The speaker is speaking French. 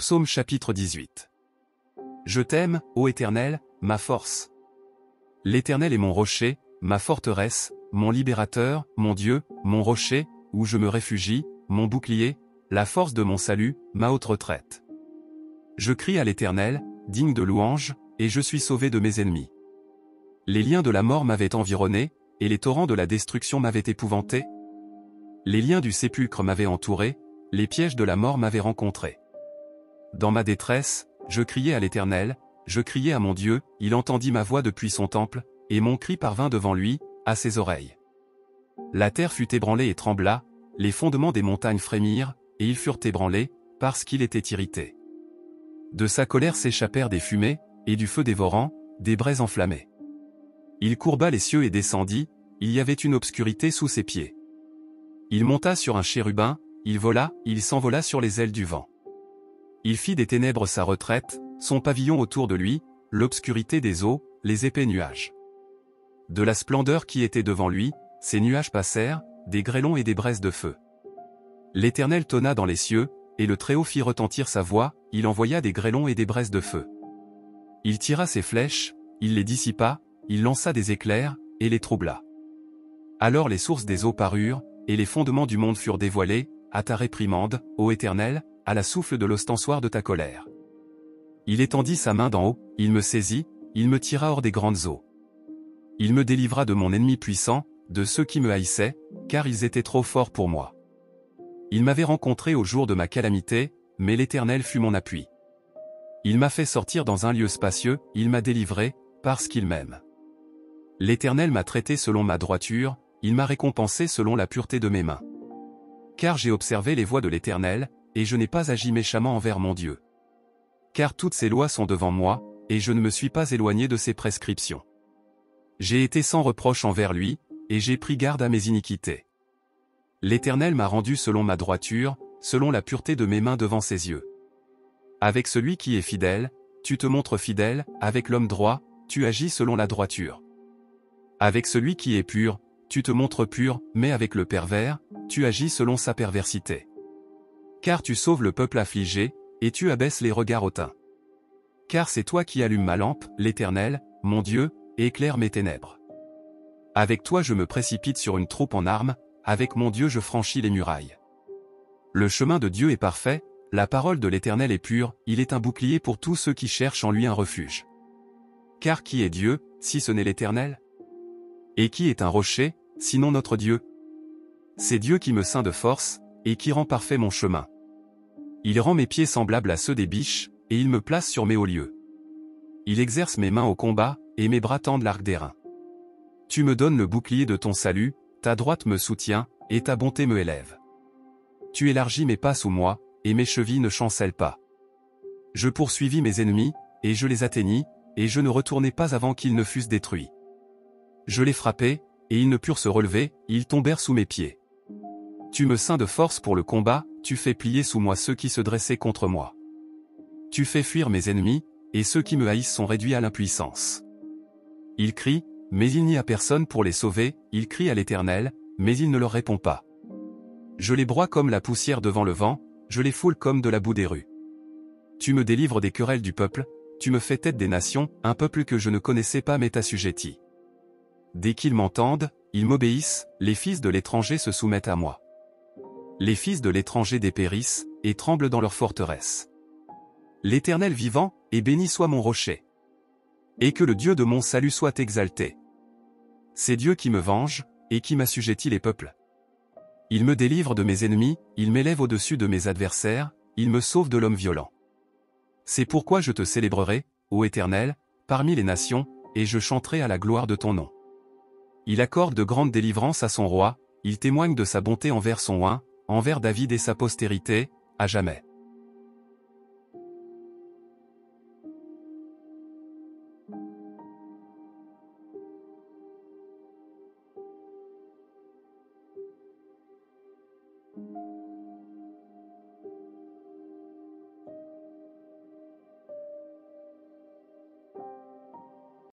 Psaume chapitre 18. Je t'aime, ô Éternel, ma force. L'Éternel est mon rocher, ma forteresse, mon libérateur, mon Dieu, mon rocher, où je me réfugie, mon bouclier, la force de mon salut, ma haute retraite. Je crie à l'Éternel, digne de louange, et je suis sauvé de mes ennemis. Les liens de la mort m'avaient environné, et les torrents de la destruction m'avaient épouvanté. Les liens du sépulcre m'avaient entouré, les pièges de la mort m'avaient rencontré. Dans ma détresse, je criais à l'Éternel, je criais à mon Dieu, il entendit ma voix depuis son temple, et mon cri parvint devant lui, à ses oreilles. La terre fut ébranlée et trembla, les fondements des montagnes frémirent, et ils furent ébranlés, parce qu'il était irrité. De sa colère s'échappèrent des fumées, et du feu dévorant, des braises enflammées. Il courba les cieux et descendit, il y avait une obscurité sous ses pieds. Il monta sur un chérubin, il vola, il s'envola sur les ailes du vent. Il fit des ténèbres sa retraite, son pavillon autour de lui, l'obscurité des eaux, les épais nuages. De la splendeur qui était devant lui, ces nuages passèrent, des grêlons et des braises de feu. L'Éternel tonna dans les cieux, et le Très-Haut fit retentir sa voix, il envoya des grêlons et des braises de feu. Il tira ses flèches, il les dissipa, il lança des éclairs, et les troubla. Alors les sources des eaux parurent, et les fondements du monde furent dévoilés, à ta réprimande, ô Éternel, à la souffle de l'ostensoir de ta colère. Il étendit sa main d'en haut, il me saisit, il me tira hors des grandes eaux. Il me délivra de mon ennemi puissant, de ceux qui me haïssaient, car ils étaient trop forts pour moi. Il m'avait rencontré au jour de ma calamité, mais l'Éternel fut mon appui. Il m'a fait sortir dans un lieu spacieux, il m'a délivré, parce qu'il m'aime. L'Éternel m'a traité selon ma droiture, il m'a récompensé selon la pureté de mes mains. Car j'ai observé les voies de l'Éternel, et je n'ai pas agi méchamment envers mon Dieu. Car toutes ses lois sont devant moi, et je ne me suis pas éloigné de ses prescriptions. J'ai été sans reproche envers lui, et j'ai pris garde à mes iniquités. L'Éternel m'a rendu selon ma droiture, selon la pureté de mes mains devant ses yeux. Avec celui qui est fidèle, tu te montres fidèle, avec l'homme droit, tu agis selon la droiture. Avec celui qui est pur, tu te montres pur, mais avec le pervers, tu agis selon sa perversité. Car tu sauves le peuple affligé, et tu abaisses les regards hautains. Car c'est toi qui allumes ma lampe, l'Éternel, mon Dieu, et éclaire mes ténèbres. Avec toi je me précipite sur une troupe en armes, avec mon Dieu je franchis les murailles. Le chemin de Dieu est parfait, la parole de l'Éternel est pure, il est un bouclier pour tous ceux qui cherchent en lui un refuge. Car qui est Dieu, si ce n'est l'Éternel? Et qui est un rocher, sinon notre Dieu? C'est Dieu qui me ceint de force, et qui rend parfait mon chemin. Il rend mes pieds semblables à ceux des biches, et il me place sur mes hauts lieux. Il exerce mes mains au combat, et mes bras tendent l'arc d'airain. Tu me donnes le bouclier de ton salut, ta droite me soutient, et ta bonté me élève. Tu élargis mes pas sous moi, et mes chevilles ne chancellent pas. Je poursuivis mes ennemis, et je les atteignis, et je ne retournai pas avant qu'ils ne fussent détruits. Je les frappai, et ils ne purent se relever, ils tombèrent sous mes pieds. Tu me ceins de force pour le combat, tu fais plier sous moi ceux qui se dressaient contre moi. Tu fais fuir mes ennemis, et ceux qui me haïssent sont réduits à l'impuissance. Ils crient, mais il n'y a personne pour les sauver, ils crient à l'Éternel, mais il ne leur répond pas. Je les broie comme la poussière devant le vent, je les foule comme de la boue des rues. Tu me délivres des querelles du peuple, tu me fais tête des nations, un peuple que je ne connaissais pas m'est assujetti. Dès qu'ils m'entendent, ils m'obéissent, les fils de l'étranger se soumettent à moi. Les fils de l'étranger dépérissent, et tremblent dans leur forteresse. L'Éternel vivant, et béni soit mon rocher. Et que le Dieu de mon salut soit exalté. C'est Dieu qui me venge, et qui m'assujettit les peuples. Il me délivre de mes ennemis, il m'élève au-dessus de mes adversaires, il me sauve de l'homme violent. C'est pourquoi je te célébrerai, ô Éternel, parmi les nations, et je chanterai à la gloire de ton nom. Il accorde de grandes délivrances à son roi, il témoigne de sa bonté envers son oint, envers David et sa postérité, à jamais.